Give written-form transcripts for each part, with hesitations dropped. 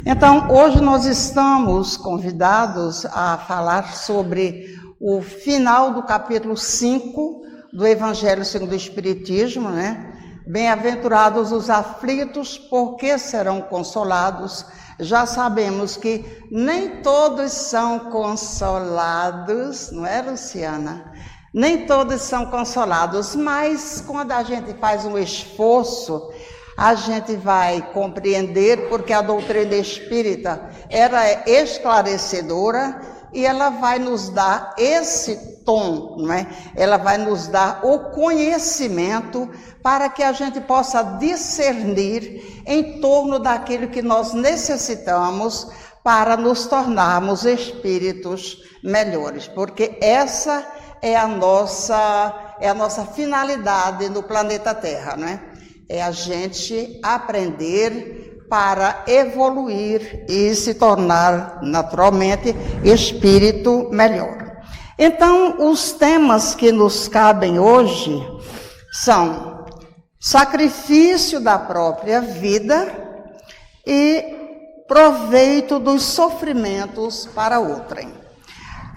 Então, hoje nós estamos convidados a falar sobre o final do capítulo 5 do Evangelho segundo o Espiritismo, né? Bem-aventurados os aflitos, porque serão consolados. Já sabemos que nem todos são consolados, não é, Luciana? Nem todos são consolados, mas quando a gente faz um esforço, a gente vai compreender, porque a doutrina espírita ela é esclarecedora e ela vai nos dar esse tom, não é? Ela vai nos dar o conhecimento para que a gente possa discernir em torno daquilo que nós necessitamos para nos tornarmos espíritos melhores, porque essa é a nossa finalidade no planeta Terra, não é? É a gente aprender para evoluir e se tornar naturalmente espírito melhor. Então, os temas que nos cabem hoje são sacrifício da própria vida e proveito dos sofrimentos para outrem.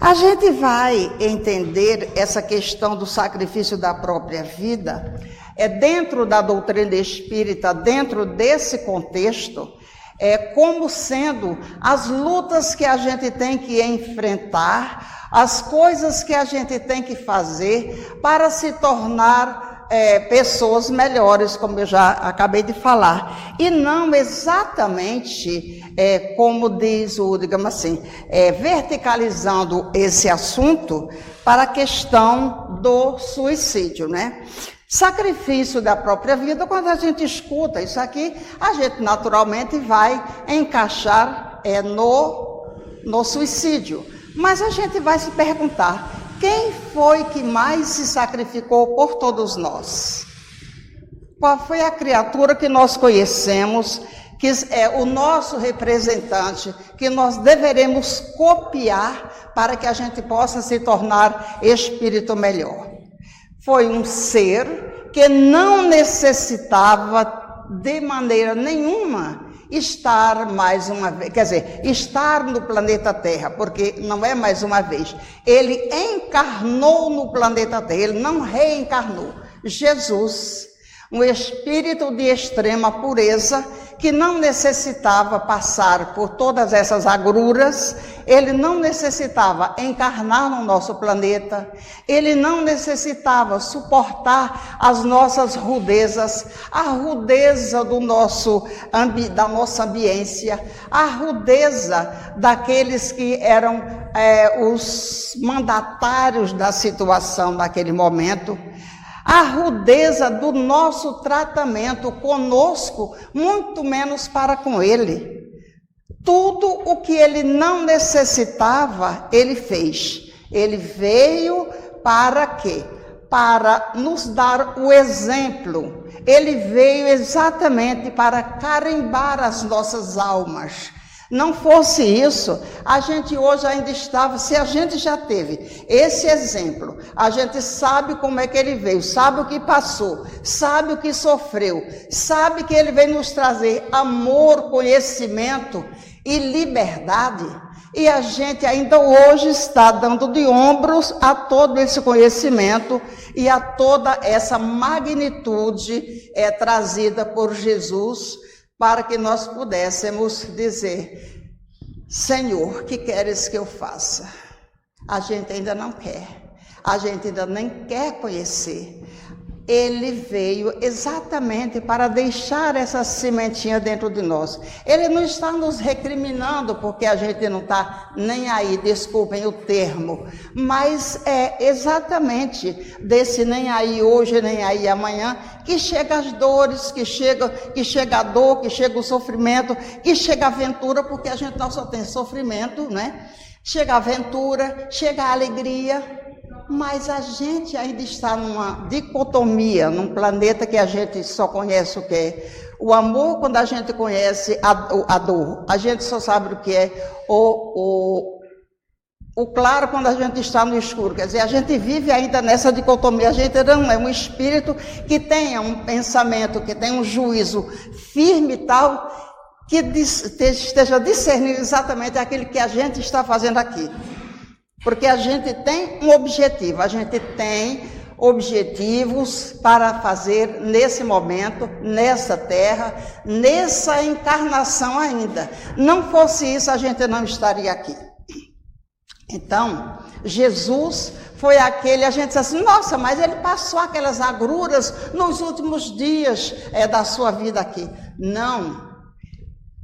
A gente vai entender essa questão do sacrifício da própria vida dentro da doutrina espírita, dentro desse contexto, como sendo as lutas que a gente tem que enfrentar, as coisas que a gente tem que fazer para se tornar pessoas melhores, como eu já acabei de falar, e não exatamente como diz digamos assim, verticalizando esse assunto para a questão do suicídio, né? Sacrifício da própria vida, quando a gente escuta isso aqui, a gente naturalmente vai encaixar no suicídio. Mas a gente vai se perguntar, quem foi que mais se sacrificou por todos nós? Qual foi a criatura que nós conhecemos, que é o nosso representante, que nós deveremos copiar para que a gente possa se tornar espírito melhor? Foi um ser que não necessitava de maneira nenhuma estar mais uma vez, quer dizer, estar no planeta Terra, porque não é mais uma vez. Ele encarnou no planeta Terra, ele não reencarnou. Jesus, um espírito de extrema pureza, que não necessitava passar por todas essas agruras, ele não necessitava encarnar no nosso planeta, ele não necessitava suportar as nossas rudezas, a rudeza da nossa ambiência, a rudeza daqueles que eram os mandatários da situação naquele momento, a rudeza do nosso tratamento conosco, muito menos para com ele. Tudo o que ele não necessitava, ele fez. Ele veio para quê? Para nos dar o exemplo. Ele veio exatamente para carimbar as nossas almas. Não fosse isso, a gente hoje ainda estava, se a gente já teve esse exemplo, a gente sabe como é que ele veio, sabe o que passou, sabe o que sofreu, sabe que ele veio nos trazer amor, conhecimento e liberdade, e a gente ainda hoje está dando de ombros a todo esse conhecimento e a toda essa magnitude trazida por Jesus, para que nós pudéssemos dizer, Senhor, que queres que eu faça? A gente ainda não quer, a gente ainda nem quer conhecer. Ele veio exatamente para deixar essa sementinha dentro de nós. Ele não está nos recriminando porque a gente não está nem aí, desculpem o termo, mas é exatamente desse nem aí hoje, nem aí amanhã, que chega as dores, que chega a dor, que chega o sofrimento, que chega a aventura, porque a gente não só tem sofrimento, né? Chega a aventura, chega a alegria. Mas a gente ainda está numa dicotomia, num planeta que a gente só conhece o que é o amor. Quando a gente conhece a dor, a gente só sabe o que é o claro quando a gente está no escuro. Quer dizer, a gente vive ainda nessa dicotomia. A gente não é um espírito que tenha um pensamento, que tenha um juízo firme e tal, que esteja discernindo exatamente aquilo que a gente está fazendo aqui. Porque a gente tem um objetivo, a gente tem objetivos para fazer nesse momento, nessa terra, nessa encarnação ainda. Não fosse isso, a gente não estaria aqui. Então, Jesus foi aquele, a gente diz assim, nossa, mas ele passou aquelas agruras nos últimos dias da sua vida aqui. Não,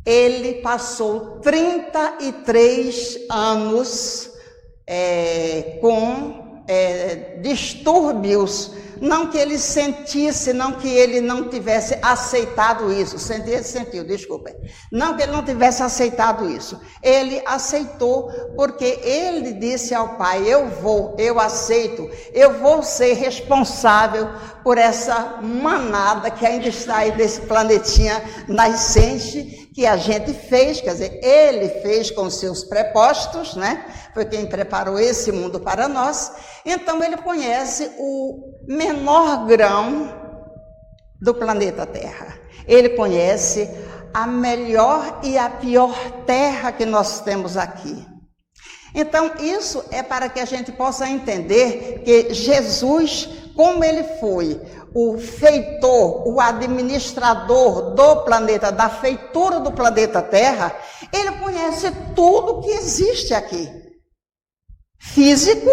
ele passou 33 anos com distúrbios, não que ele sentisse, não que ele não tivesse aceitado isso, não que ele não tivesse aceitado isso, ele aceitou, porque ele disse ao Pai, eu aceito, eu vou ser responsável por essa manada que ainda está aí desse planetinha nascente, que a gente fez, quer dizer, ele fez com seus prepostos, né? Foi quem preparou esse mundo para nós. Então ele conhece o menor grão do planeta Terra. Ele conhece a melhor e a pior terra que nós temos aqui. Então isso é para que a gente possa entender que Jesus, como ele foi o feitor, o administrador do planeta, da feitura do planeta Terra, ele conhece tudo que existe aqui, físico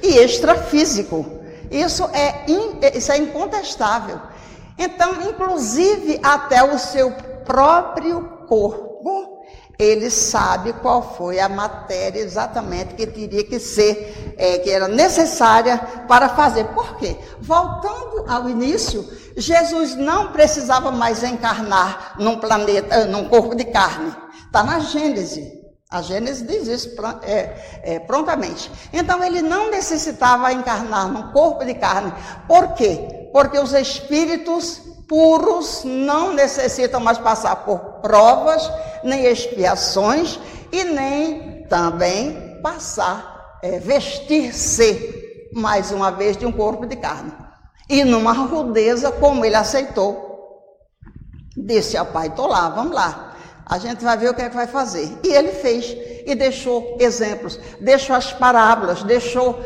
e extrafísico. Isso é incontestável. Então, inclusive até o seu próprio corpo, ele sabe qual foi a matéria exatamente que teria que ser, que era necessária para fazer. Por quê? Voltando ao início, Jesus não precisava mais encarnar num planeta, num corpo de carne. Está na Gênesis. A Gênesis diz isso prontamente. Então, ele não necessitava encarnar num corpo de carne. Por quê? Porque os espíritos puros não necessitam mais passar por provas, nem expiações, e nem também vestir-se, mais uma vez, de um corpo de carne. E numa rudeza, como ele aceitou, disse ao Pai, estou lá, vamos lá. A gente vai ver o que é que vai fazer. E ele fez, e deixou exemplos, deixou as parábolas, deixou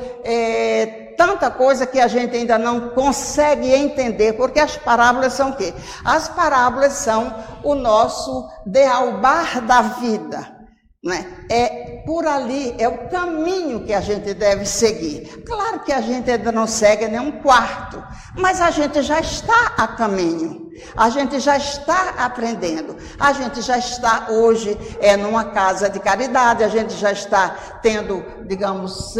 tanta coisa que a gente ainda não consegue entender, porque as parábolas são o quê? As parábolas são o nosso dealbar da vida, né? É por ali, é o caminho que a gente deve seguir. Claro que a gente ainda não segue nem um quarto, mas a gente já está a caminho, a gente já está aprendendo, a gente já está hoje numa casa de caridade, a gente já está tendo, digamos,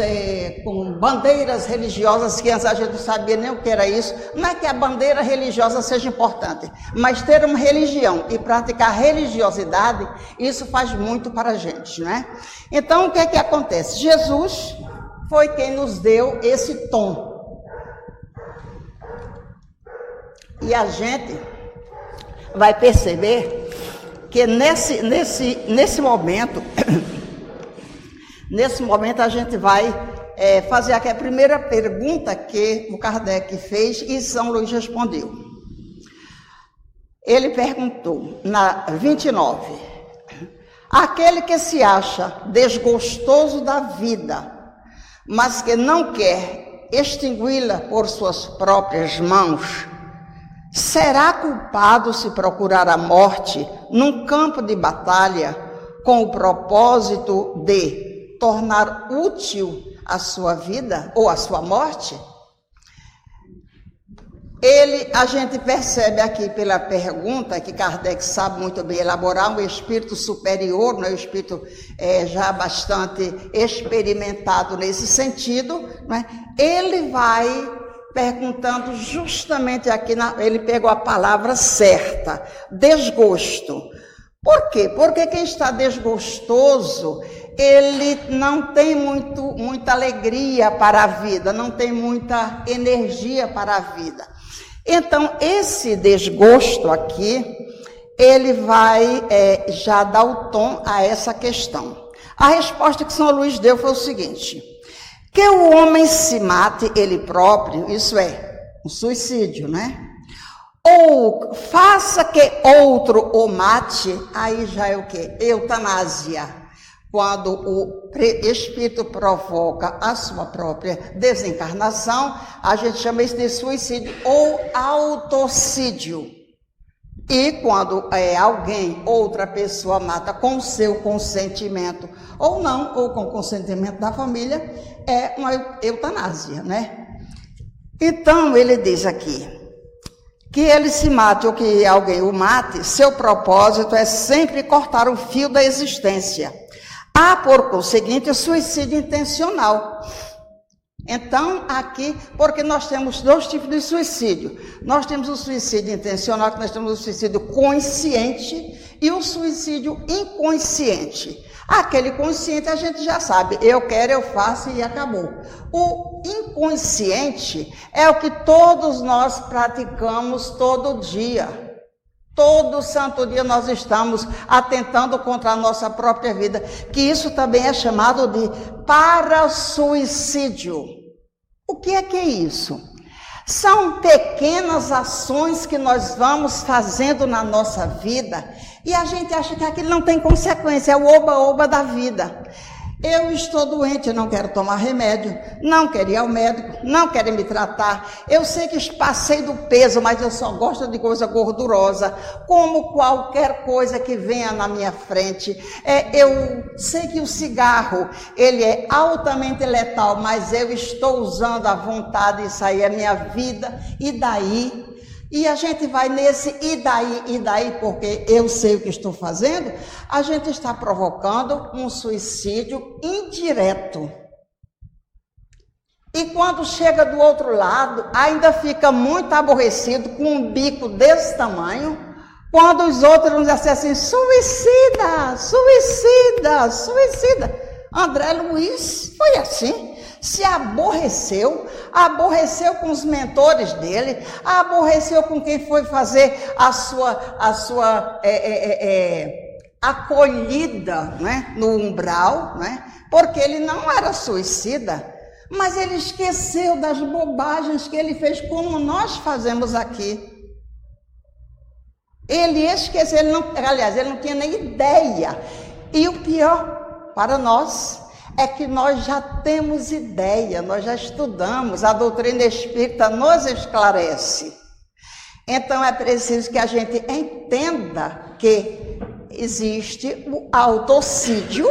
com bandeiras religiosas, que antes a gente não sabia nem o que era isso. Não é que a bandeira religiosa seja importante, mas ter uma religião e praticar religiosidade, isso faz muito para a gente, né? Então, o que é que acontece? Jesus foi quem nos deu esse tom. E a gente vai perceber que nesse momento, a gente vai fazer aqui a primeira pergunta que o Kardec fez e São Luís respondeu. Ele perguntou, na 29, aquele que se acha desgostoso da vida, mas que não quer extingui-la por suas próprias mãos, será culpado se procurar a morte num campo de batalha com o propósito de tornar útil a sua vida ou a sua morte? A gente percebe aqui pela pergunta que Kardec sabe muito bem elaborar, um espírito superior, um espírito já bastante experimentado nesse sentido, né? Ele vai perguntando justamente aqui, ele pegou a palavra certa, desgosto. Por quê? Porque quem está desgostoso, ele não tem muita alegria para a vida, não tem muita energia para a vida. Então, esse desgosto aqui, ele vai já dar o tom a essa questão. A resposta que São Luís deu foi o seguinte: que o homem se mate ele próprio, isso é, um suicídio, né? ou faça que outro o mate, aí já é o quê? Eutanásia. Quando o espírito provoca a sua própria desencarnação, a gente chama isso de suicídio ou autocídio. E quando alguém, outra pessoa mata com seu consentimento, ou não, ou com consentimento da família, é uma eutanásia, né? Então, ele diz aqui, que ele se mate ou que alguém o mate, seu propósito é sempre cortar o fio da existência. Há, por conseguinte, o suicídio intencional. Então, aqui, porque nós temos dois tipos de suicídio. Nós temos o suicídio intencional, que nós temos o suicídio consciente e o suicídio inconsciente. Aquele consciente a gente já sabe, eu quero, eu faço e acabou. O inconsciente é o que todos nós praticamos todo dia. Todo santo dia nós estamos atentando contra a nossa própria vida, que isso também é chamado de parasuicídio. O que é isso? São pequenas ações que nós vamos fazendo na nossa vida e a gente acha que aquilo não tem consequência, é o oba-oba da vida. Eu estou doente, eu não quero tomar remédio, não quero ir ao médico, não quero me tratar. Eu sei que passei do peso, mas eu só gosto de coisa gordurosa, como qualquer coisa que venha na minha frente. Eu sei que o cigarro, ele é altamente letal, mas eu estou usando à vontade, isso aí é minha vida, e daí? E a gente vai nesse e daí, porque eu sei o que estou fazendo, a gente está provocando um suicídio indireto. E quando chega do outro lado, ainda fica muito aborrecido, com um bico desse tamanho, quando os outros vão dizer assim, suicida, suicida, suicida. André Luiz foi assim. Se aborreceu com os mentores dele, aborreceu com quem foi fazer a sua acolhida, né, no umbral, né, porque ele não era suicida, mas ele esqueceu das bobagens que ele fez, como nós fazemos aqui. Ele esqueceu, ele não tinha nem ideia. E o pior para nós é que nós já temos ideia, nós já estudamos, a doutrina espírita nos esclarece. Então é preciso que a gente entenda que existe o autocídio,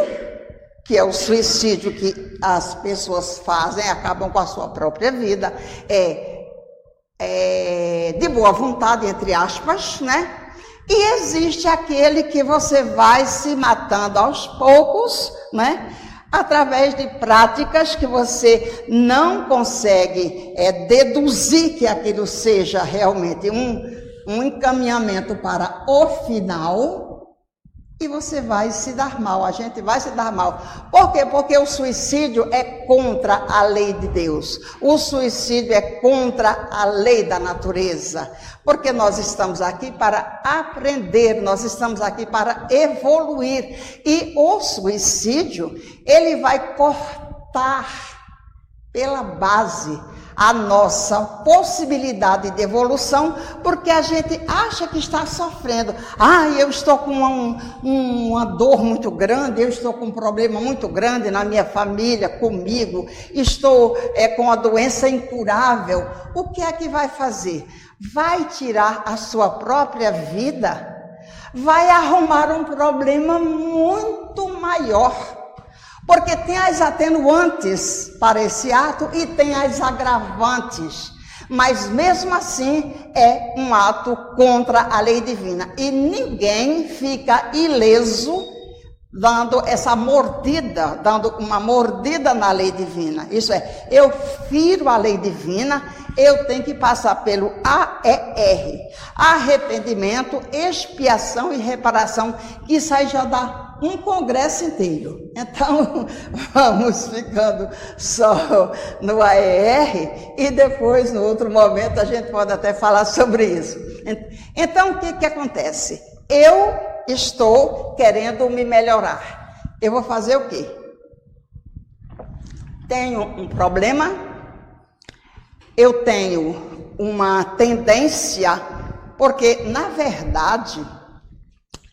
que é o suicídio que as pessoas fazem, acabam com a sua própria vida, de boa vontade, entre aspas, né? E existe aquele que você vai se matando aos poucos, né? Através de práticas que você não consegue deduzir que aquilo seja realmente um encaminhamento para o final, e você vai se dar mal, a gente vai se dar mal. Por quê? Porque o suicídio é contra a lei de Deus, o suicídio é contra a lei da natureza, porque nós estamos aqui para aprender, nós estamos aqui para evoluir, e o suicídio, ele vai cortar pela base a nossa possibilidade de evolução, porque a gente acha que está sofrendo. Eu estou com uma dor muito grande, eu estou com um problema muito grande na minha família, comigo, estou com uma doença incurável. O que é que vai fazer? Vai tirar a sua própria vida? Vai arrumar um problema muito maior. Porque tem as atenuantes para esse ato e tem as agravantes. Mas mesmo assim é um ato contra a lei divina. E ninguém fica ileso dando essa mordida, dando uma mordida na lei divina. Isso é, eu firo a lei divina, eu tenho que passar pelo AER. Arrependimento, expiação e reparação, que isso aí já dá um congresso inteiro. Então, vamos ficando só no AER e depois, no outro momento, a gente pode até falar sobre isso. Então, o que acontece? Eu estou querendo me melhorar. Eu vou fazer o quê? Tenho um problema, eu tenho uma tendência porque, na verdade,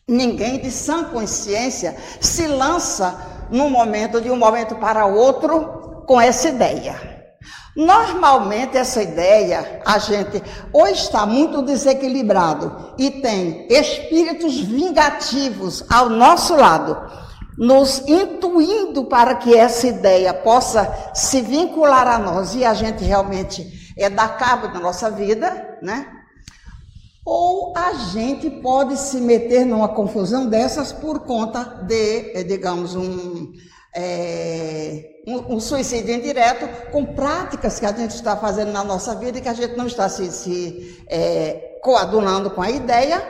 ninguém de sã consciência se lança de um momento para outro com essa ideia. Normalmente essa ideia, a gente ou está muito desequilibrado e tem espíritos vingativos ao nosso lado, nos intuindo para que essa ideia possa se vincular a nós e a gente realmente dar cabo da nossa vida, né? Ou a gente pode se meter numa confusão dessas por conta de, digamos, um suicídio indireto, com práticas que a gente está fazendo na nossa vida e que a gente não está se coadunando com a ideia,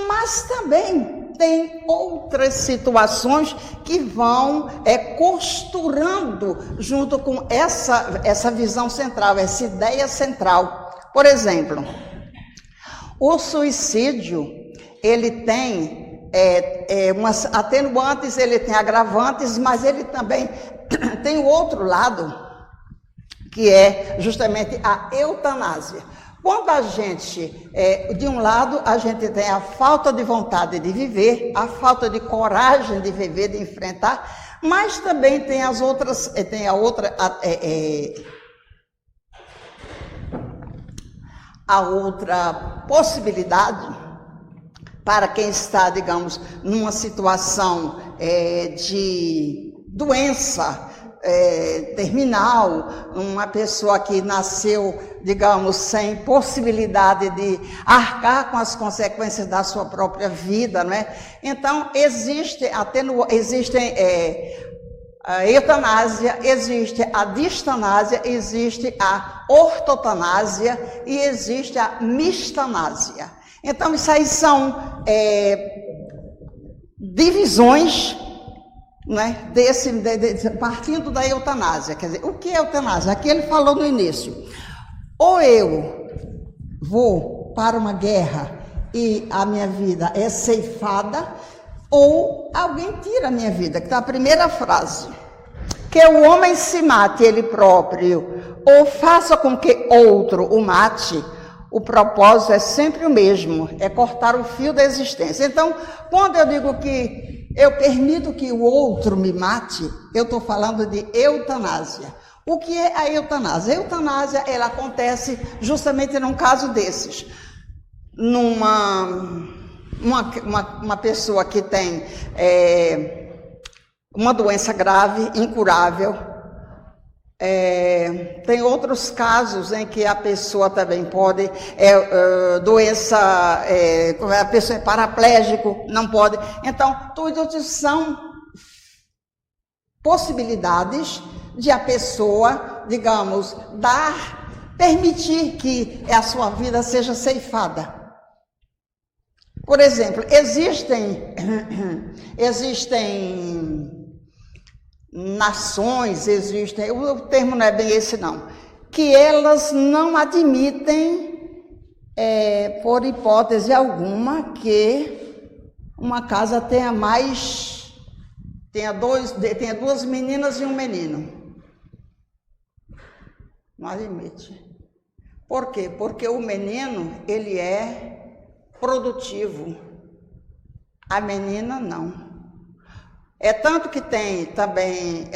mas também tem outras situações que vão costurando junto com essa visão central, essa ideia central. Por exemplo, o suicídio, ele tem umas atenuantes, ele tem agravantes, mas ele também tem o outro lado, que é justamente a eutanásia. Quando a gente, de um lado, a gente tem a falta de vontade de viver, a falta de coragem de viver, de enfrentar, mas também tem a outra possibilidade para quem está, digamos, numa situação de doença terminal, uma pessoa que nasceu, digamos, sem possibilidade de arcar com as consequências da sua própria vida, não é? Então, existem a eutanásia, existe a distanásia, existe a ortotanásia e existe a mistanásia. Então, isso aí são divisões, né, partindo da eutanásia. Quer dizer, o que é eutanásia? Aqui ele falou no início. Ou eu vou para uma guerra e a minha vida é ceifada, ou alguém tira a minha vida, que está a primeira frase. Que o homem se mate ele próprio, ou faça com que outro o mate, o propósito é sempre o mesmo, é cortar o fio da existência. Então, quando eu digo que eu permito que o outro me mate, eu estou falando de eutanásia. O que é a eutanásia? A eutanásia, ela acontece justamente num caso desses. Uma pessoa que tem uma doença grave, incurável. Tem outros casos em que a pessoa também pode, a pessoa é paraplégico, não pode. Então, tudo são possibilidades de a pessoa, digamos, permitir que a sua vida seja ceifada. Por exemplo, existem nações, o termo não é bem esse não, que elas não admitem, por hipótese alguma, que uma casa tenha duas meninas e um menino. Não admite. Por quê? Porque o menino, ele é produtivo, a menina não. Tanto que tem também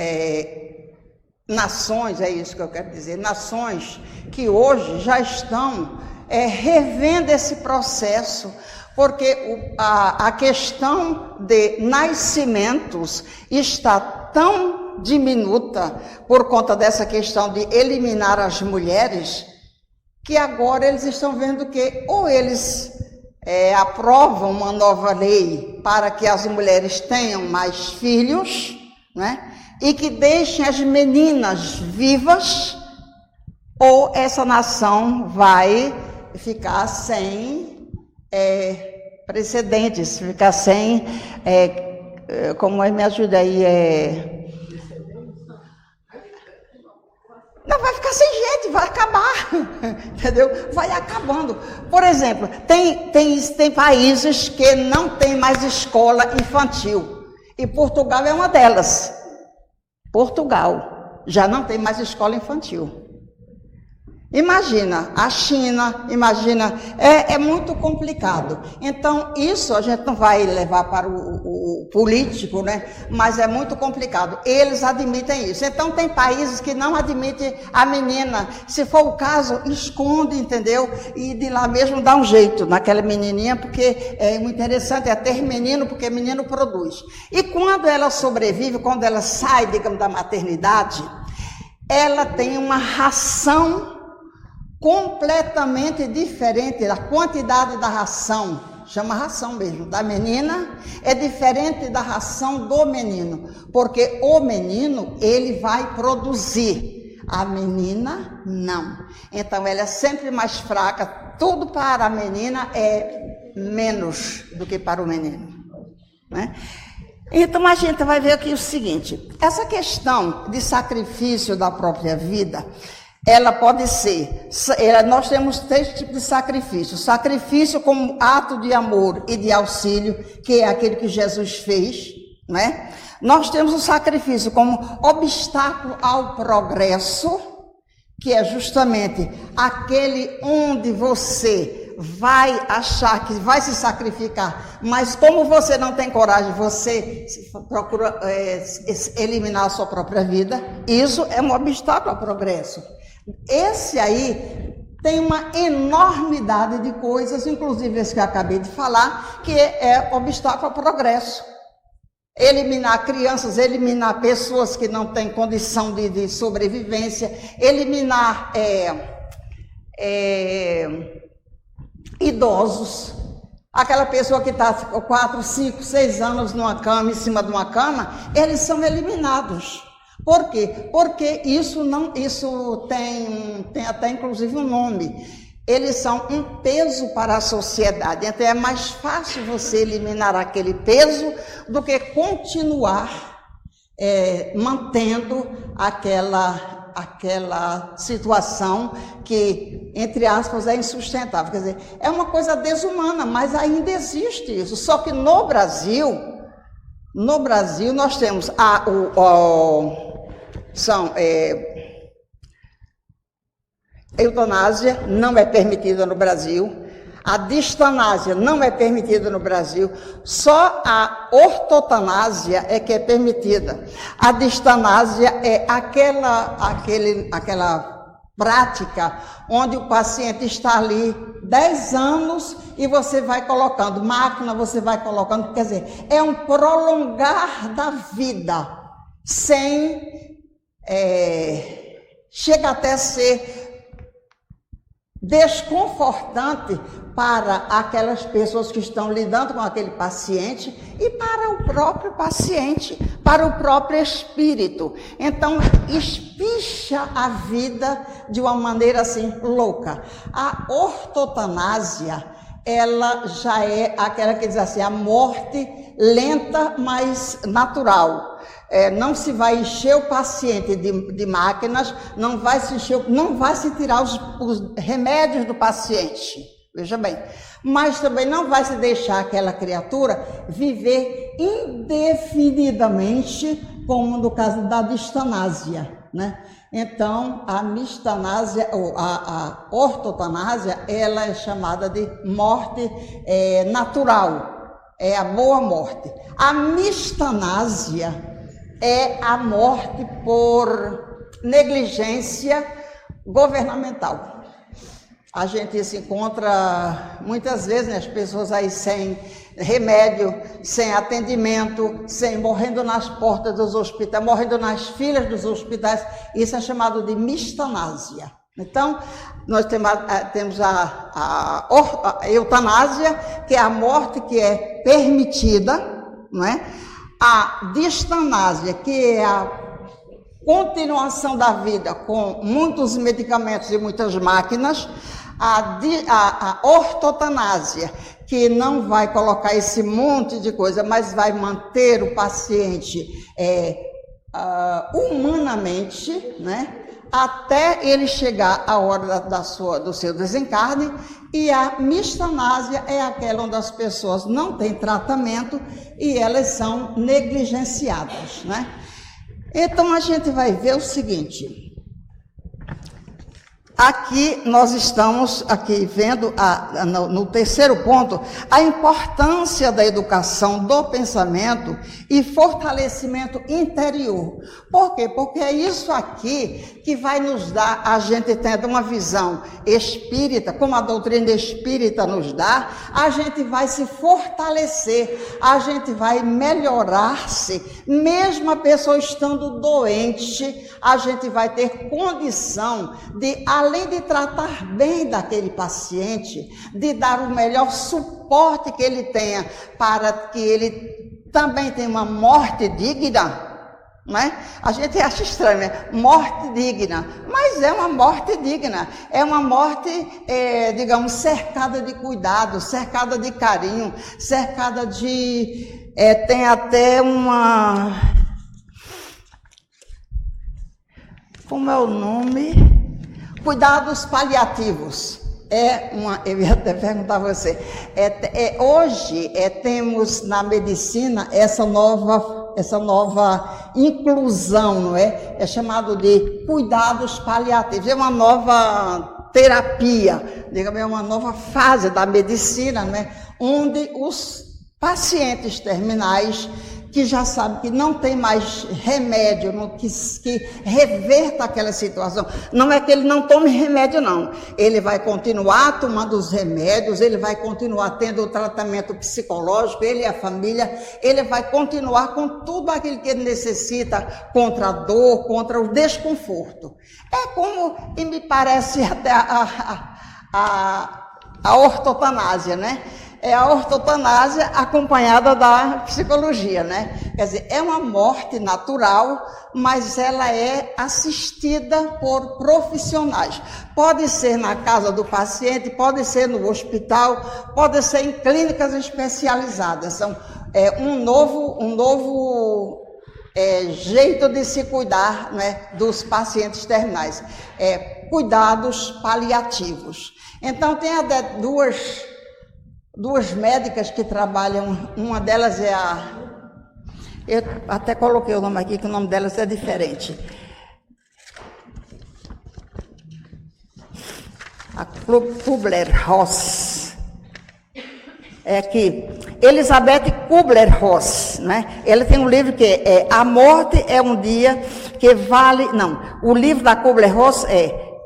nações, é isso que eu quero dizer, nações que hoje já estão revendo esse processo, porque a questão de nascimentos está tão diminuta por conta dessa questão de eliminar as mulheres, que agora eles estão vendo que ou eles aprovam uma nova lei para que as mulheres tenham mais filhos, né? E que deixem as meninas vivas, ou essa nação vai ficar sem precedentes, ficar sem, como é, me ajuda aí, não, vai ficar sem gente, vai acabar, entendeu? Vai acabando. Por exemplo, tem países que não tem mais escola infantil, e Portugal é uma delas. Portugal já não tem mais escola infantil. Imagina a China, imagina, é muito complicado. Então, isso a gente não vai levar para o político, né? Mas é muito complicado. Eles admitem isso. Então, tem países que não admitem a menina. Se for o caso, esconde, entendeu? E de lá mesmo dá um jeito naquela menininha, porque é muito interessante, é ter menino, porque menino produz. E quando ela sobrevive, quando ela sai, digamos, da maternidade, ela tem uma ração completamente diferente. A quantidade da ração, chama ração mesmo, da menina, é diferente da ração do menino, porque o menino, ele vai produzir, a menina não. Então, ela é sempre mais fraca, tudo para a menina é menos do que para o menino, né? Então, a gente vai ver aqui o seguinte, essa questão de sacrifício da própria vida, ela pode ser, nós temos 3 tipos de sacrifício. Sacrifício como ato de amor e de auxílio, que é aquele que Jesus fez, né? Nós temos o sacrifício como obstáculo ao progresso, que é justamente aquele onde você vai achar que vai se sacrificar, mas como você não tem coragem, você procura eliminar a sua própria vida. Isso é um obstáculo ao progresso. Esse aí tem uma enormidade de coisas, inclusive esse que eu acabei de falar, que é obstáculo ao progresso. Eliminar crianças, eliminar pessoas que não têm condição de sobrevivência, eliminar idosos, aquela pessoa que está 4, 5, 6 anos numa cama, em cima de uma cama, eles são eliminados. Por quê? Porque isso tem até inclusive um nome. Eles são um peso para a sociedade. Então é mais fácil você eliminar aquele peso do que continuar mantendo aquela situação que, entre aspas, é insustentável. Quer dizer, é uma coisa desumana, mas ainda existe isso. Só que no Brasil nós temos eutanásia não é permitida no Brasil, a distanásia não é permitida no Brasil, só a ortotanásia é que é permitida. A distanásia é aquela prática onde o paciente está ali 10 anos e você vai colocando máquina, você vai colocando, quer dizer, é um prolongar da vida, chega até a ser desconfortante para aquelas pessoas que estão lidando com aquele paciente e para o próprio paciente, para o próprio espírito. Então, espicha a vida de uma maneira assim louca. A ortotanásia, ela já é aquela que diz assim, a morte lenta, mas natural. Não se vai encher o paciente de máquinas, não vai se tirar os remédios do paciente, veja bem. Mas também não vai se deixar aquela criatura viver indefinidamente, como no caso da distanásia, né? Então, a mistanásia, ou a ortotanásia, ela é chamada de morte natural, é a boa morte. A mistanásia é a morte por negligência governamental. A gente se encontra muitas vezes, né, as pessoas aí sem remédio, sem atendimento, morrendo nas portas dos hospitais, morrendo nas filas dos hospitais. Isso é chamado de mistanásia. Então, nós temos a eutanásia, que é a morte que é permitida, não é? A distanásia, que é a continuação da vida com muitos medicamentos e muitas máquinas. A ortotanásia, que não vai colocar esse monte de coisa, mas vai manter o paciente humanamente, né? Até ele chegar à hora do seu desencarne. E a mistanásia é aquela onde as pessoas não têm tratamento e elas são negligenciadas, né? Então, a gente vai ver o seguinte, aqui nós estamos vendo no terceiro ponto a importância da educação do pensamento e fortalecimento interior. Por quê? Porque é isso aqui que vai nos dar, a gente tendo uma visão espírita, como a doutrina espírita nos dá, a gente vai se fortalecer, a gente vai melhorar-se, mesmo a pessoa estando doente, a gente vai ter condição de, além de tratar bem daquele paciente, de dar o melhor suporte que ele tenha para que ele também tenha uma morte digna. Não é? A gente acha estranho, né? Morte digna, mas é uma morte digna, é uma morte, digamos, cercada de cuidado, cercada de carinho, cercada de, tem até uma, como é o nome? Cuidados paliativos. Eu ia até perguntar a você, hoje temos na medicina essa nova inclusão, não é? É chamado de cuidados paliativos, é uma nova terapia, digamos, é uma nova fase da medicina, não é? Onde os pacientes terminais que já sabem que não tem mais remédio, que reverta aquela situação. Não é que ele não tome remédio, não. Ele vai continuar tomando os remédios, ele vai continuar tendo o tratamento psicológico, ele e a família, ele vai continuar com tudo aquilo que ele necessita contra a dor, contra o desconforto. É como, e me parece até a ortotanásia, né? É a ortotanásia acompanhada da psicologia, né? Quer dizer, é uma morte natural, mas ela é assistida por profissionais. Pode ser na casa do paciente, pode ser no hospital, pode ser em clínicas especializadas. São um novo jeito de se cuidar, né, dos pacientes terminais. Cuidados paliativos. Então, tem até duas médicas que trabalham, uma delas eu até coloquei o nome aqui, que o nome delas é diferente. A Kubler-Ross. Elizabeth Kubler-Ross, né? Ela tem um livro que é A Morte é um Dia que Vale... Não, o livro da Kubler-Ross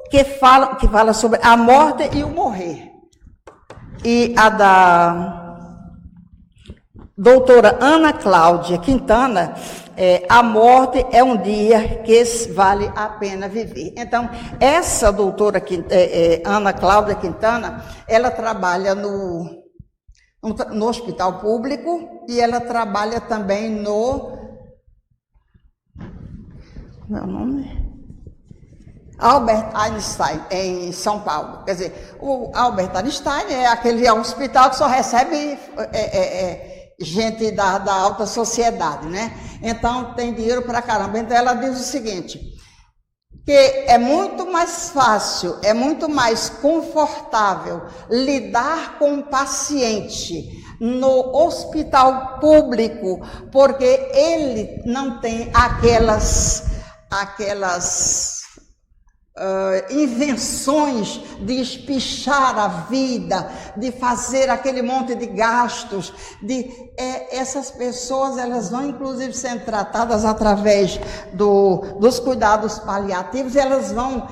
que fala sobre a morte e o morrer. E a da doutora Ana Cláudia Quintana, a morte é um dia que vale a pena viver. Então, essa doutora Ana Cláudia Quintana, ela trabalha no hospital público e ela trabalha também no... Como é o nome? Albert Einstein, em São Paulo. Quer dizer, o Albert Einstein é aquele hospital que só recebe gente da alta sociedade, né? Então, tem dinheiro pra caramba. Então, ela diz o seguinte, que é muito mais fácil, é muito mais confortável lidar com o paciente no hospital público, porque ele não tem aquelas invenções de espichar a vida, de fazer aquele monte de gastos, essas pessoas, elas vão inclusive sendo tratadas através dos cuidados paliativos, elas vão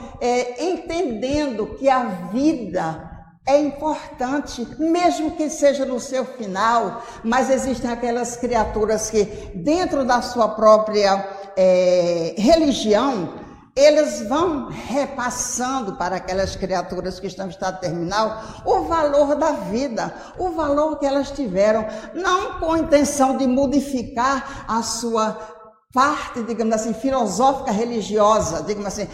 entendendo que a vida é importante, mesmo que seja no seu final, mas existem aquelas criaturas que dentro da sua própria religião, eles vão repassando para aquelas criaturas que estão em estado terminal o valor da vida, o valor que elas tiveram, não com a intenção de modificar a sua parte, digamos assim, filosófica religiosa, digamos assim,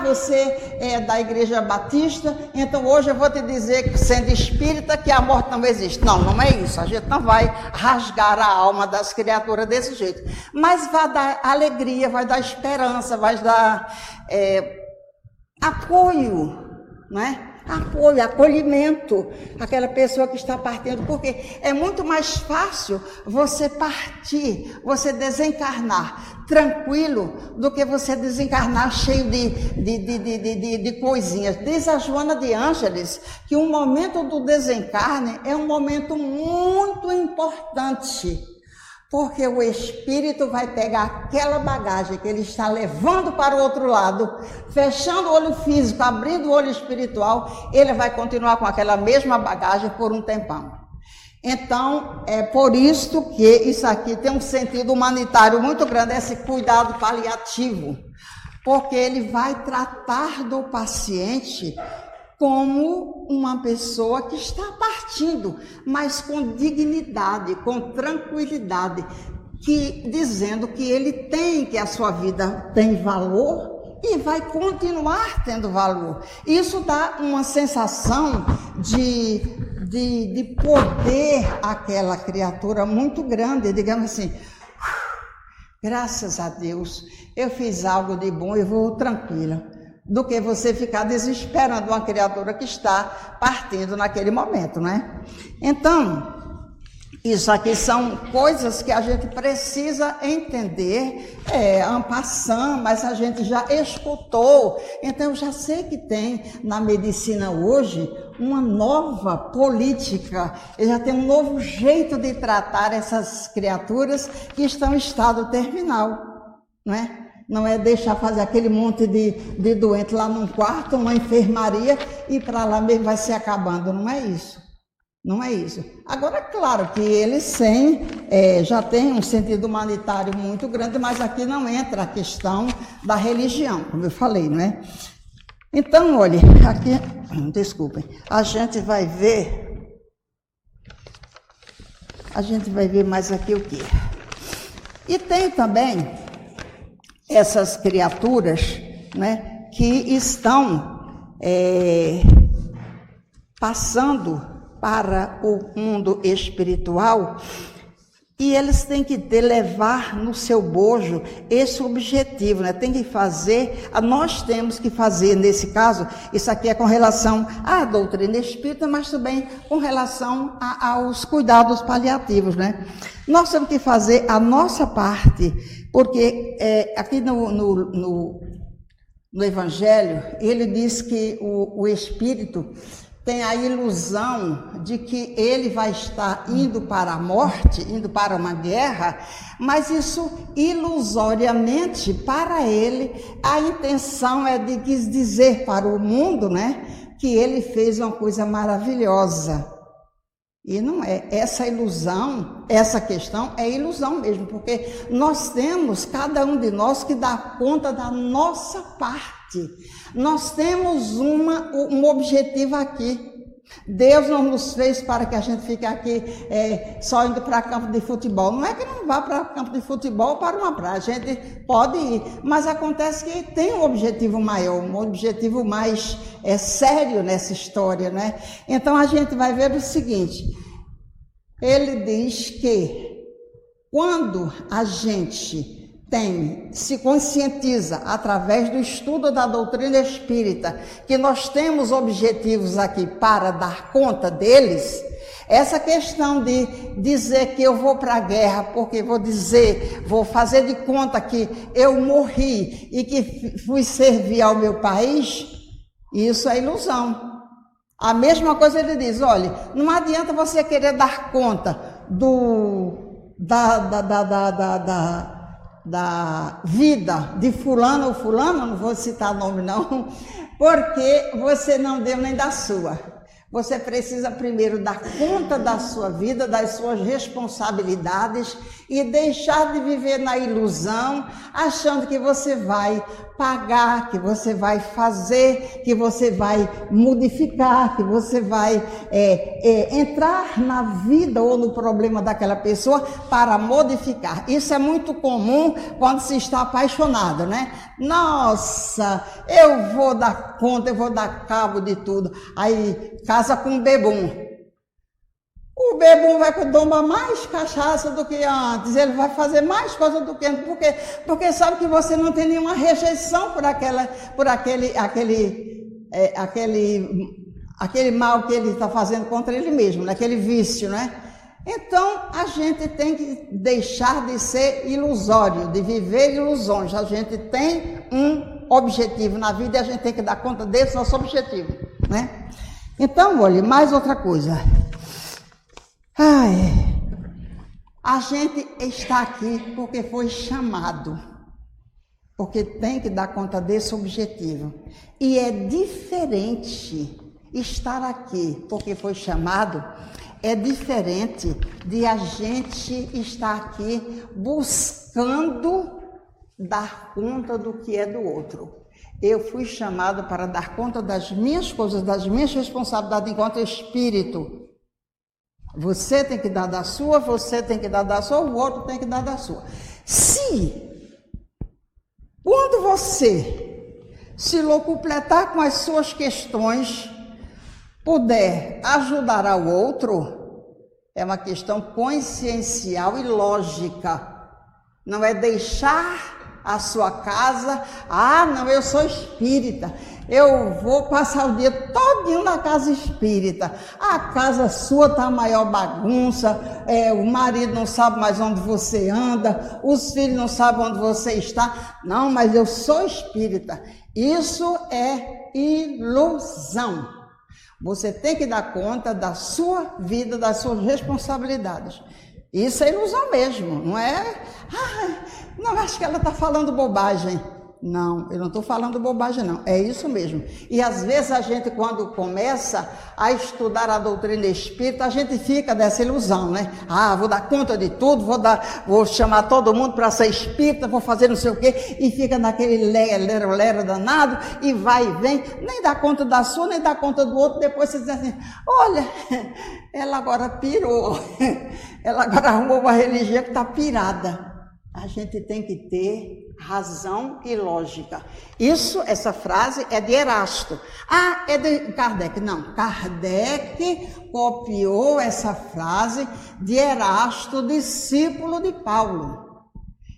você é da Igreja Batista, então hoje eu vou te dizer, sendo espírita, que a morte não existe. Não é isso, a gente não vai rasgar a alma das criaturas desse jeito, mas vai dar alegria, vai dar esperança, vai dar apoio, não é? Apoio, acolhimento, aquela pessoa que está partindo, porque é muito mais fácil você partir, você desencarnar, tranquilo do que você desencarnar cheio de coisinhas. Diz a Joana de Ângeles que o momento do desencarne é um momento muito importante, porque o espírito vai pegar aquela bagagem que ele está levando para o outro lado, fechando o olho físico, abrindo o olho espiritual, ele vai continuar com aquela mesma bagagem por um tempão. Então, é por isso que isso aqui tem um sentido humanitário muito grande, esse cuidado paliativo, porque ele vai tratar do paciente como uma pessoa que está partindo, mas com dignidade, com tranquilidade, dizendo que ele que a sua vida tem valor e vai continuar tendo valor. Isso dá uma sensação de poder àquela criatura muito grande, digamos assim, graças a Deus, eu fiz algo de bom e vou tranquila, do que você ficar desesperando uma criatura que está partindo naquele momento, né? Então, isso aqui são coisas que a gente precisa entender, en passant, mas a gente já escutou. Então, eu já sei que tem na medicina hoje uma nova política, já tem um novo jeito de tratar essas criaturas que estão em estado terminal, não é? Não é deixar fazer aquele monte de doente lá num quarto, uma enfermaria, e para lá mesmo vai se acabando. Não é isso. Não é isso. Agora, é claro que eles já têm um sentido humanitário muito grande, mas aqui não entra a questão da religião, como eu falei, não é? Então, olha, aqui, desculpem, a gente vai ver mais aqui o quê? E tem também essas criaturas, né, que estão passando para o mundo espiritual, e eles têm que levar no seu bojo esse objetivo, né? Tem que fazer, nós temos que fazer, nesse caso, isso aqui é com relação à doutrina espírita, mas também com relação aos cuidados paliativos, né? Nós temos que fazer a nossa parte, porque aqui no Evangelho, ele diz que o espírito tem a ilusão de que ele vai estar indo para a morte, indo para uma guerra, mas isso ilusoriamente para ele, a intenção é de dizer para o mundo, né, que ele fez uma coisa maravilhosa. E não é. Essa ilusão, essa questão é ilusão mesmo, porque nós temos, cada um de nós, que dar conta da nossa parte. Nós temos um objetivo aqui. Deus não nos fez para que a gente fique aqui só indo para campo de futebol. Não é que não vá para campo de futebol para uma praia, a gente pode ir, mas acontece que tem um objetivo maior, um objetivo mais sério nessa história, né? Então a gente vai ver o seguinte, ele diz que quando a gente se conscientiza através do estudo da doutrina espírita que nós temos objetivos aqui para dar conta deles, essa questão de dizer que eu vou para a guerra porque vou fazer de conta que eu morri e que fui servir ao meu país, isso é ilusão. A mesma coisa ele diz, olha, não adianta você querer dar conta da vida de fulano ou fulano, não vou citar nome não, porque você não deu nem da sua. Você precisa primeiro dar conta da sua vida, das suas responsabilidades e deixar de viver na ilusão, achando que você vai pagar, que você vai fazer, que você vai modificar, que você vai entrar na vida ou no problema daquela pessoa para modificar. Isso é muito comum quando se está apaixonado, né? Nossa, eu vou dar conta, eu vou dar cabo de tudo. Aí casa com um bebum. O bebum vai tomar mais cachaça do que antes, ele vai fazer mais coisa do que antes, porque sabe que você não tem nenhuma rejeição por aquele mal que ele está fazendo contra ele mesmo, naquele vício, né? Então, a gente tem que deixar de ser ilusório, de viver ilusões. A gente tem um objetivo na vida e a gente tem que dar conta desse nosso objetivo, né? Então, olha, mais outra coisa. A gente está aqui porque foi chamado, porque tem que dar conta desse objetivo. E é diferente estar aqui porque foi chamado, é diferente de a gente estar aqui buscando dar conta do que é do outro. Eu fui chamado para dar conta das minhas coisas, das minhas responsabilidades enquanto espírito. Você tem que dar da sua, você tem que dar da sua, o outro tem que dar da sua. Quando você se locupletar com as suas questões, puder ajudar ao outro, é uma questão consciencial e lógica. Não é deixar a sua casa, não, eu sou espírita, eu vou passar o dia todinho na casa espírita. A casa sua está a maior bagunça, o marido não sabe mais onde você anda, os filhos não sabem onde você está. Não, mas eu sou espírita. Isso é ilusão. Você tem que dar conta da sua vida, das suas responsabilidades. Isso é ilusão mesmo, não é? Não, acho que ela está falando bobagem. Não, eu não estou falando bobagem não, é isso mesmo. E às vezes a gente, quando começa a estudar a doutrina espírita, a gente fica dessa ilusão, né? Vou dar conta de tudo, vou chamar todo mundo para ser espírita, vou fazer não sei o quê, e fica naquele lero danado, e vai e vem, nem dá conta da sua, nem dá conta do outro. Depois você diz assim, olha, ela agora pirou, ela agora arrumou uma religião que está pirada. A gente tem que ter razão e lógica. Essa frase é de Erasto. É de Kardec. Não, Kardec copiou essa frase de Erasto, discípulo de Paulo.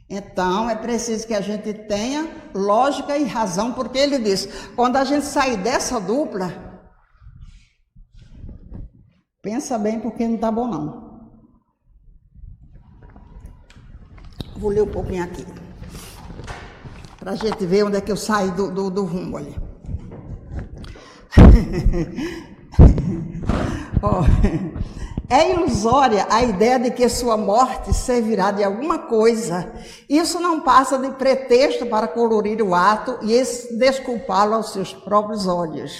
Então, é preciso que a gente tenha lógica e razão, porque ele diz, quando a gente sair dessa dupla, pensa bem, porque não está bom não. Vou ler um pouquinho aqui, para a gente ver onde é que eu saí do rumo ali. É ilusória a ideia de que sua morte servirá de alguma coisa. Isso não passa de pretexto para colorir o ato e desculpá-lo aos seus próprios olhos.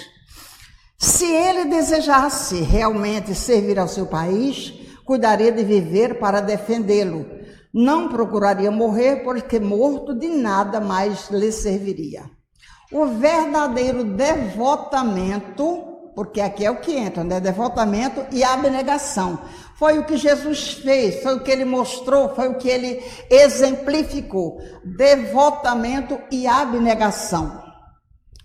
Se ele desejasse realmente servir ao seu país, cuidaria de viver para defendê-lo. Não procuraria morrer, porque morto de nada mais lhe serviria. O verdadeiro devotamento, porque aqui é o que entra, né? Devotamento e abnegação. Foi o que Jesus fez, foi o que ele mostrou, foi o que ele exemplificou. Devotamento e abnegação.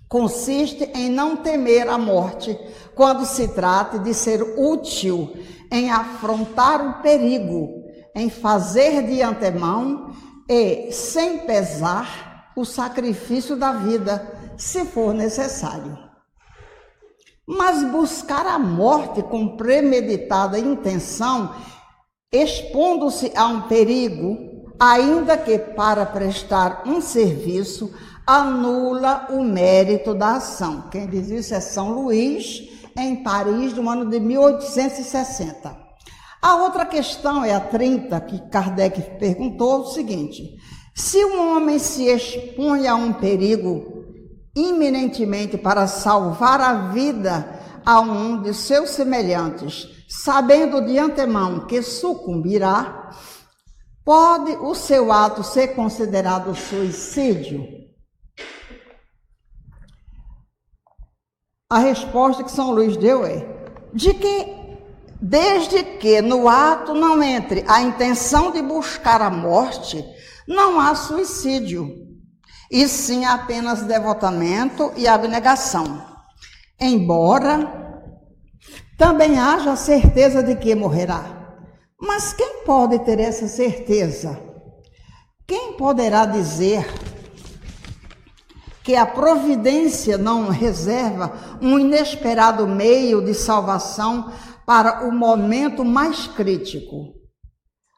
Consiste em não temer a morte quando se trata de ser útil em afrontar o perigo, em fazer de antemão e, sem pesar, o sacrifício da vida, se for necessário. Mas buscar a morte com premeditada intenção, expondo-se a um perigo, ainda que para prestar um serviço, anula o mérito da ação. Quem diz isso é São Luís, em Paris, no ano de 1860. A outra questão é a 30, que Kardec perguntou o seguinte: se um homem se expõe a um perigo iminentemente para salvar a vida a um de seus semelhantes, sabendo de antemão que sucumbirá, pode o seu ato ser considerado suicídio? A resposta que São Luís deu é desde que no ato não entre a intenção de buscar a morte, não há suicídio, e sim apenas devotamento e abnegação. Embora também haja a certeza de que morrerá. Mas quem pode ter essa certeza? Quem poderá dizer que a providência não reserva um inesperado meio de salvação para o momento mais crítico.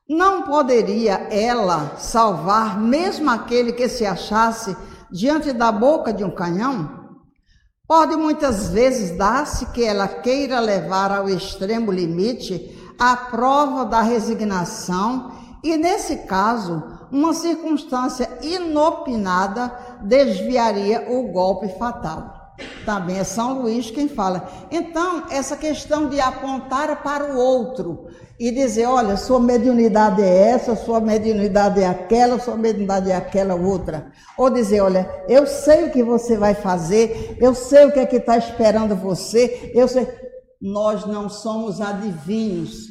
Não poderia ela salvar mesmo aquele que se achasse diante da boca de um canhão? Pode muitas vezes dar-se que ela queira levar ao extremo limite a prova da resignação e, nesse caso, uma circunstância inopinada desviaria o golpe fatal. Também é São Luís quem fala. Então, essa questão de apontar para o outro e dizer, olha, sua mediunidade é essa, sua mediunidade é aquela, sua mediunidade é aquela outra. Ou dizer, olha, eu sei o que você vai fazer, eu sei o que é que está esperando você, eu sei. Nós não somos adivinhos,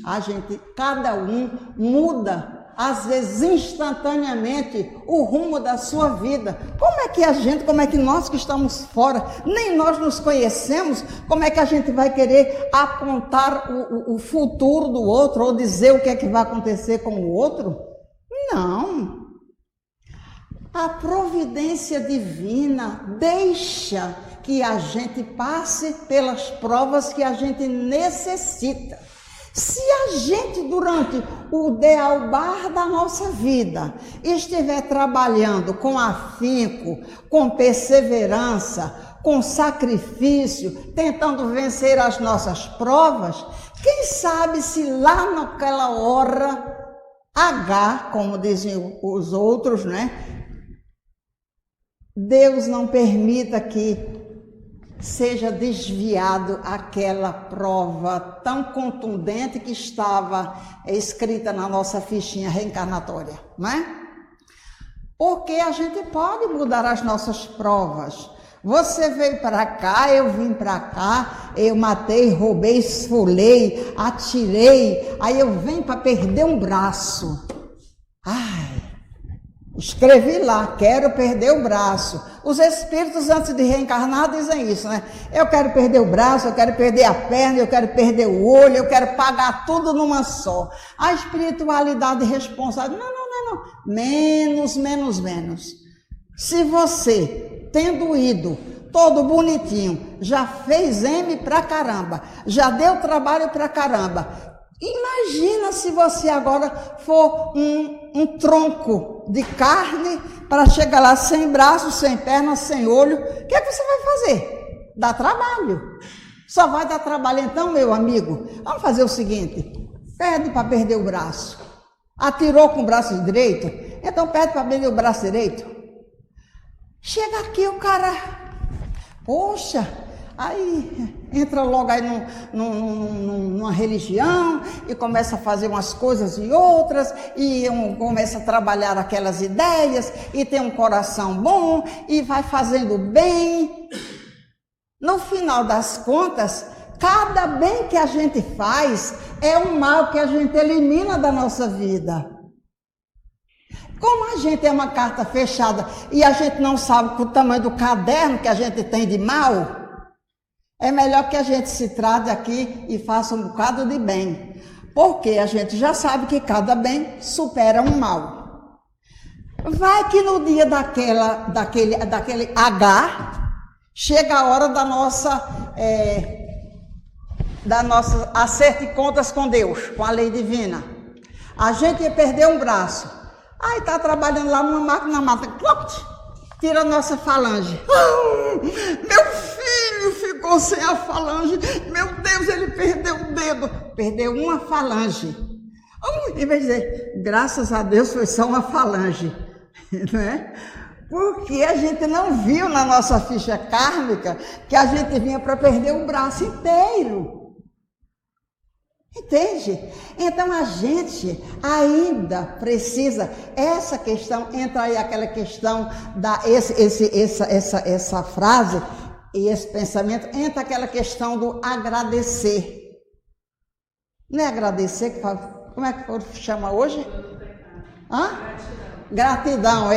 cada um muda, às vezes instantaneamente, o rumo da sua vida. Como é que nós que estamos fora, nem nós nos conhecemos, como é que a gente vai querer apontar o futuro do outro, ou dizer o que é que vai acontecer com o outro? Não. A providência divina deixa que a gente passe pelas provas que a gente necessita. Se a gente, durante o dealbar da nossa vida, estiver trabalhando com afinco, com perseverança, com sacrifício, tentando vencer as nossas provas, quem sabe se lá naquela hora H, como dizem os outros, né? Deus não permita que seja desviado aquela prova tão contundente que estava escrita na nossa fichinha reencarnatória, não é? Porque a gente pode mudar as nossas provas. Você veio para cá, eu vim para cá, eu matei, roubei, esfolei, atirei, aí eu venho para perder um braço. Escrevi lá, quero perder o braço. Os espíritos, antes de reencarnar, dizem isso, né? Eu quero perder o braço, eu quero perder a perna, eu quero perder o olho, eu quero pagar tudo numa só. A espiritualidade responsável, não. Menos. Se você, tendo ido todo bonitinho, já fez M pra caramba, já deu trabalho pra caramba, imagina se você agora for um tronco de carne para chegar lá sem braço, sem perna, sem olho. O que é que você vai fazer? Dá trabalho. Só vai dar trabalho então, meu amigo. Vamos fazer o seguinte, pede para perder o braço. Atirou com o braço direito? Então pede para perder o braço direito. Chega aqui o cara, poxa, aí entra logo aí numa religião e começa a fazer umas coisas e outras e começa a trabalhar aquelas ideias e tem um coração bom e vai fazendo bem. No final das contas, cada bem que a gente faz é um mal que a gente elimina da nossa vida. Como a gente é uma carta fechada e a gente não sabe o tamanho do caderno que a gente tem de mal, é melhor que a gente se trate aqui e faça um bocado de bem, porque a gente já sabe que cada bem supera um mal. Vai que no dia daquele H, chega a hora da nossa acerto de contas com Deus, com a lei divina. A gente ia perder um braço, aí está trabalhando lá numa máquina, tira a nossa falange. Meu filho ficou sem a falange. Meu Deus, ele perdeu o dedo. Perdeu uma falange. Em vez de dizer, graças a Deus foi só uma falange. Não é? Porque a gente não viu na nossa ficha kármica que a gente vinha para perder o braço inteiro. Entende? Então a gente ainda precisa, essa questão, entra aí aquela questão essa frase e esse pensamento, entra aquela questão do agradecer. Não é agradecer que fala, como é que chama hoje? Gratidão,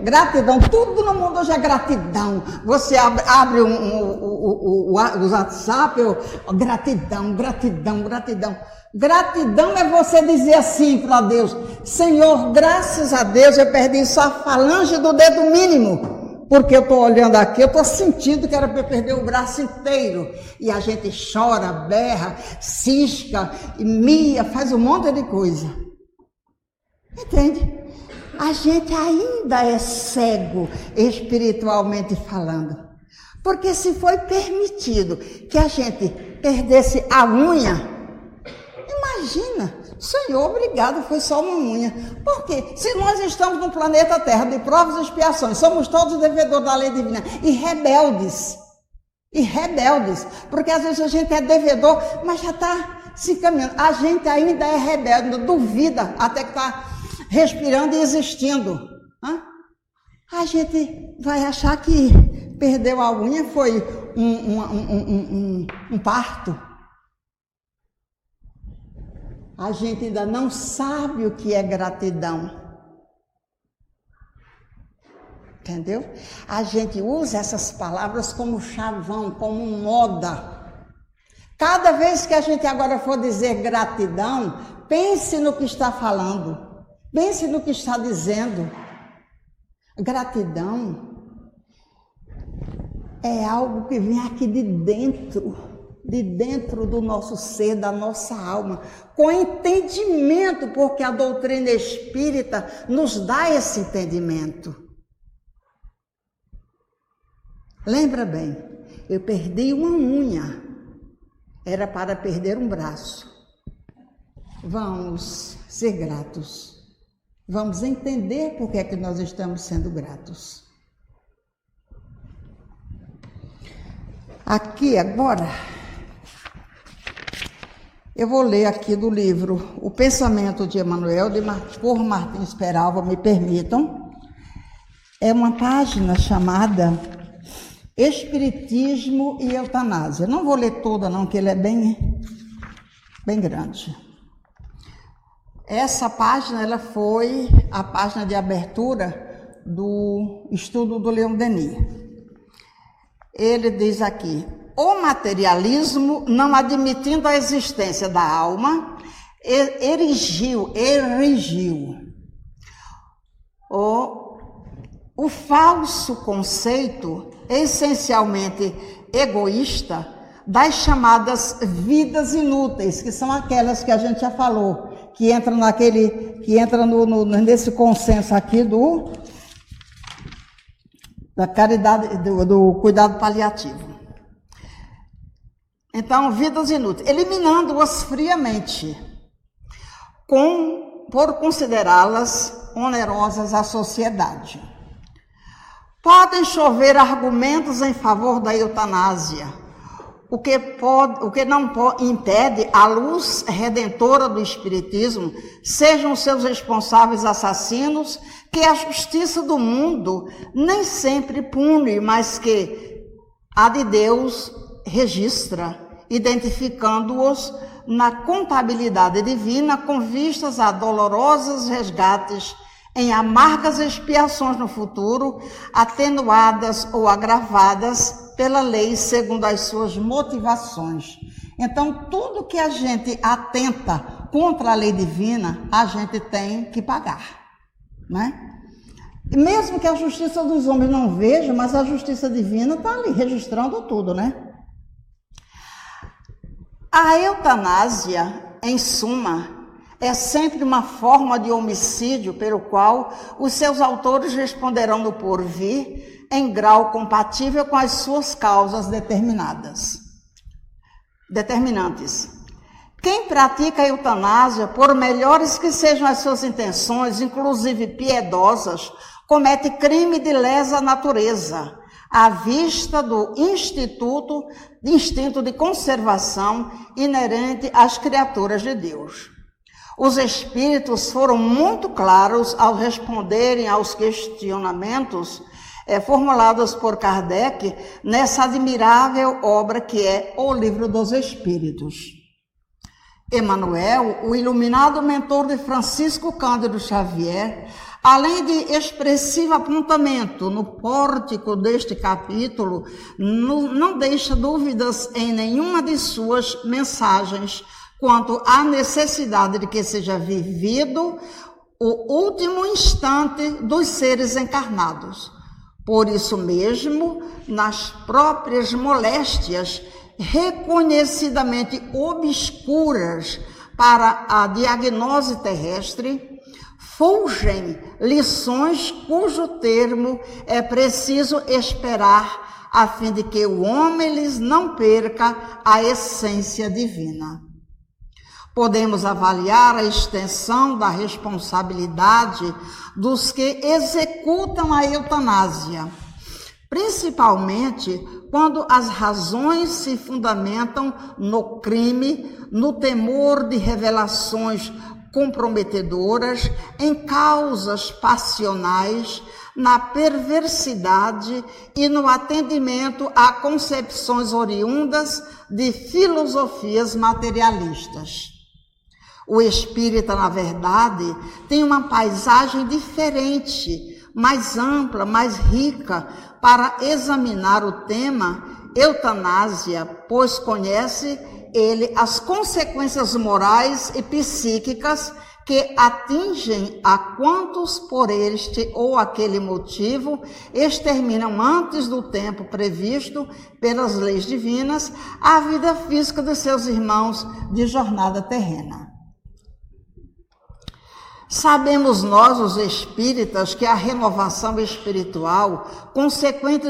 gratidão, tudo no mundo hoje é gratidão. Você abre o WhatsApp, gratidão. Gratidão é você dizer assim para Deus, Senhor, graças a Deus eu perdi só a falange do dedo mínimo, porque eu estou olhando aqui, eu estou sentindo que era para eu perder o braço inteiro. E a gente chora, berra, cisca, mia, faz um monte de coisa. Entende? A gente ainda é cego espiritualmente falando. Porque se foi permitido que a gente perdesse a unha, imagina, Senhor, obrigado, foi só uma unha. Por quê? Se nós estamos no planeta Terra de provas e expiações, somos todos devedores da lei divina e rebeldes, porque às vezes a gente é devedor, mas já está se caminhando. A gente ainda é rebelde, duvida até que está respirando e existindo. A gente vai achar que perdeu a unha foi um parto. A gente ainda não sabe o que é gratidão. Entendeu? A gente usa essas palavras como chavão, como moda. Cada vez que a gente agora for dizer gratidão, pense no que está falando. Pense no que está dizendo. Gratidão é algo que vem aqui de dentro do nosso ser, da nossa alma, com entendimento, porque a doutrina espírita nos dá esse entendimento. Lembra bem, eu perdi uma unha, era para perder um braço. Vamos ser gratos. Vamos entender por que é que nós estamos sendo gratos. Aqui agora, eu vou ler aqui do livro O Pensamento de Emmanuel, por Martins Peralva, me permitam. É uma página chamada Espiritismo e Eutanásia. Não vou ler toda não, que ele é bem grande. Essa página, ela foi a página de abertura do estudo do Leon Denis. Ele diz aqui: o materialismo, não admitindo a existência da alma, erigiu o falso conceito, essencialmente egoísta, das chamadas vidas inúteis, que são aquelas que a gente já falou, que entra nesse consenso aqui da caridade, do cuidado paliativo. Então, vidas inúteis, eliminando-as friamente, por considerá-las onerosas à sociedade. Podem chover argumentos em favor da eutanásia, o que não impede a luz redentora do Espiritismo, sejam seus responsáveis assassinos, que a justiça do mundo nem sempre pune, mas que a de Deus registra, identificando-os na contabilidade divina com vistas a dolorosos resgates em amargas expiações no futuro, atenuadas ou agravadas pela lei segundo as suas motivações. Então, tudo que a gente atenta contra a lei divina, a gente tem que pagar, né? E mesmo que a justiça dos homens não veja, mas a justiça divina está ali registrando tudo, né? A eutanásia, em suma, é sempre uma forma de homicídio pelo qual os seus autores responderão no porvir, em grau compatível com as suas causas determinantes. Quem pratica a eutanásia, por melhores que sejam as suas intenções, inclusive piedosas, comete crime de lesa natureza, à vista do instinto de conservação inerente às criaturas de Deus. Os espíritos foram muito claros ao responderem aos questionamentos formulados por Kardec nessa admirável obra que é O Livro dos Espíritos. Emmanuel, o iluminado mentor de Francisco Cândido Xavier, além de expressivo apontamento no pórtico deste capítulo, não deixa dúvidas em nenhuma de suas mensagens quanto à necessidade de que seja vivido o último instante dos seres encarnados, Por isso mesmo, nas próprias moléstias reconhecidamente obscuras para a diagnose terrestre, fulgem lições cujo termo é preciso esperar a fim de que o homem lhes não perca a essência divina. Podemos avaliar a extensão da responsabilidade dos que executam a eutanásia, principalmente quando as razões se fundamentam no crime, no temor de revelações comprometedoras, em causas passionais, na perversidade e no atendimento a concepções oriundas de filosofias materialistas. O espírita, na verdade, tem uma paisagem diferente, mais ampla, mais rica, para examinar o tema eutanásia, pois conhece ele as consequências morais e psíquicas que atingem a quantos por este ou aquele motivo exterminam antes do tempo previsto pelas leis divinas a vida física de seus irmãos de jornada terrena. Sabemos nós, os espíritas, que a renovação espiritual, consequente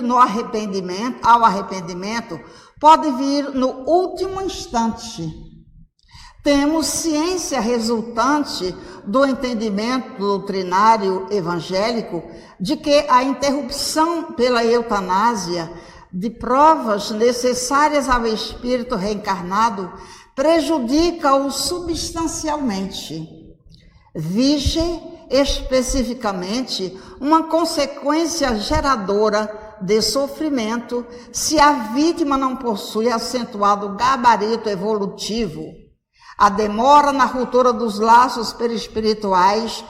ao arrependimento, pode vir no último instante. Temos ciência resultante do entendimento doutrinário evangélico de que a interrupção pela eutanásia de provas necessárias ao espírito reencarnado prejudica-o substancialmente. Vige especificamente uma consequência geradora de sofrimento se a vítima não possui acentuado gabarito evolutivo. A demora na ruptura dos laços perispirituais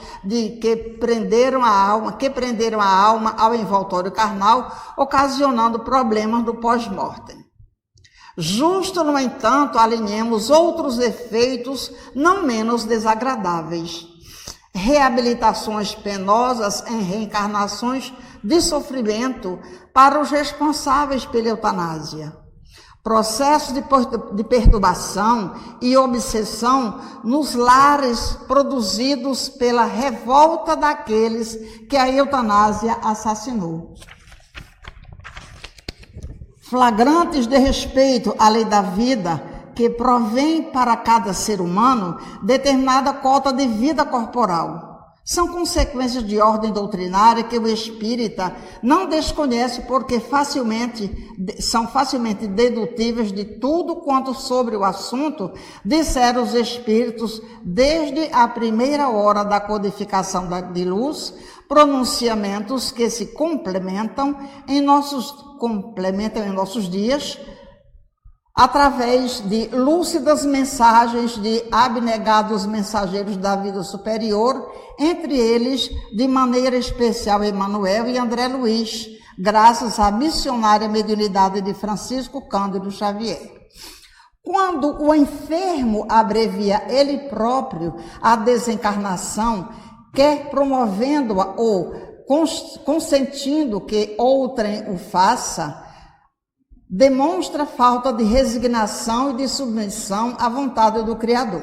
que prenderam a alma ao envoltório carnal, ocasionando problemas do pós-mortem. Justo, no entanto, alinhemos outros efeitos não menos desagradáveis. Reabilitações penosas em reencarnações de sofrimento para os responsáveis pela eutanásia. Processos de perturbação e obsessão nos lares produzidos pela revolta daqueles que a eutanásia assassinou. Flagrantes de respeito à lei da vida, que provém para cada ser humano determinada cota de vida corporal. São consequências de ordem doutrinária que o espírita não desconhece porque são facilmente dedutíveis de tudo quanto sobre o assunto disseram os espíritos desde a primeira hora da codificação de luz, pronunciamentos que se complementam em nossos dias, através de lúcidas mensagens de abnegados mensageiros da vida superior, entre eles, de maneira especial, Emmanuel e André Luiz, graças à missionária mediunidade de Francisco Cândido Xavier. Quando o enfermo abrevia ele próprio a desencarnação, quer promovendo-a ou consentindo que outrem o faça, demonstra falta de resignação e de submissão à vontade do Criador.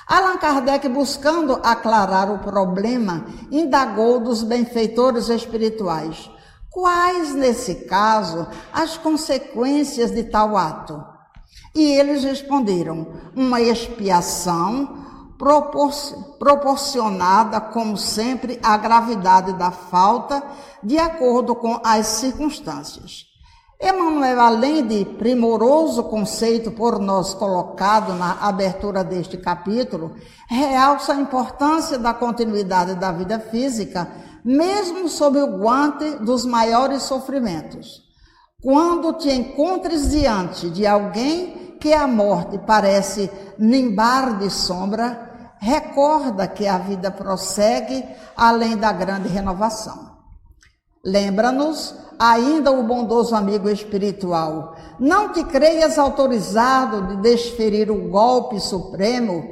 Allan Kardec, buscando aclarar o problema, indagou dos benfeitores espirituais: quais, nesse caso, as consequências de tal ato? E eles responderam: uma expiação proporcionada, como sempre, à gravidade da falta, de acordo com as circunstâncias. Emmanuel, além de primoroso conceito por nós colocado na abertura deste capítulo, realça a importância da continuidade da vida física, mesmo sob o guante dos maiores sofrimentos. Quando te encontres diante de alguém que a morte parece nimbar de sombra, recorda que a vida prossegue além da grande renovação. Lembra-nos ainda o bondoso amigo espiritual: não te creias autorizado de desferir o golpe supremo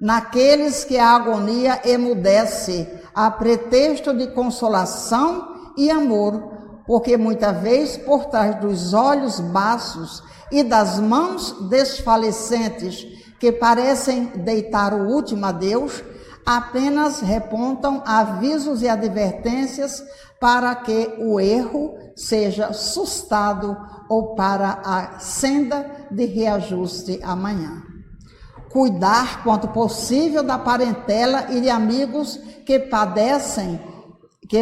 naqueles que a agonia emudece a pretexto de consolação e amor, porque muitas vezes por trás dos olhos baços e das mãos desfalecentes que parecem deitar o último adeus, apenas repontam avisos e advertências para que o erro seja sustado ou para a senda de reajuste amanhã. Cuidar quanto possível da parentela e de amigos que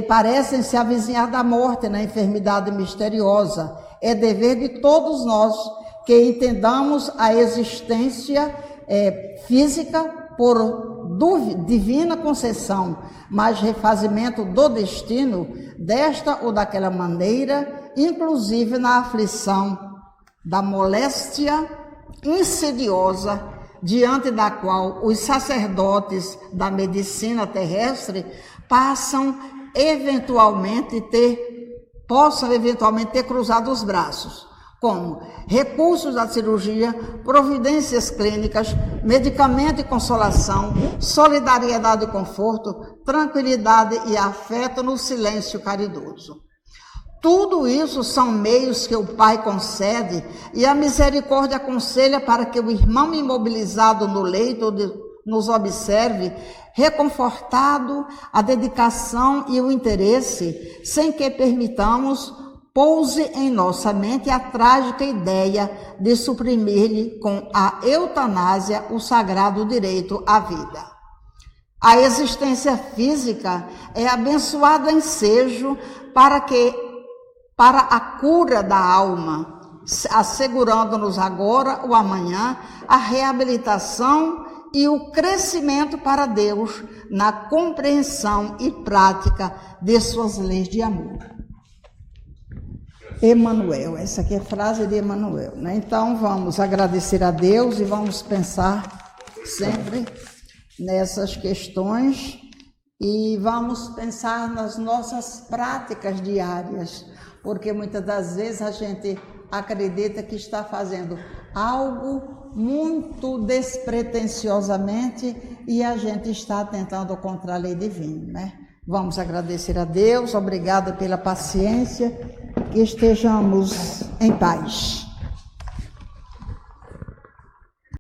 parecem se avizinhar da morte na enfermidade misteriosa. É dever de todos nós que entendamos a existência física por divina concessão, mas refazimento do destino desta ou daquela maneira, inclusive na aflição da moléstia insidiosa diante da qual os sacerdotes da medicina terrestre possam eventualmente ter cruzado os braços, como recursos da cirurgia, providências clínicas, medicamento e consolação, solidariedade e conforto, tranquilidade e afeto no silêncio caridoso. Tudo isso são meios que o Pai concede e a misericórdia aconselha para que o irmão imobilizado no leito nos observe, reconfortado a dedicação e o interesse, sem que permitamos pouse em nossa mente a trágica ideia de suprimir-lhe com a eutanásia o sagrado direito à vida. A existência física é abençoado ensejo para a cura da alma, assegurando-nos agora ou amanhã a reabilitação e o crescimento para Deus na compreensão e prática de suas leis de amor. Emmanuel, essa aqui é a frase de Emmanuel, né? Então vamos agradecer a Deus e vamos pensar sempre nessas questões e vamos pensar nas nossas práticas diárias, porque muitas das vezes a gente acredita que está fazendo algo muito despretensiosamente e a gente está tentando contra a lei divina, né? Vamos agradecer a Deus, obrigada pela paciência, que estejamos em paz.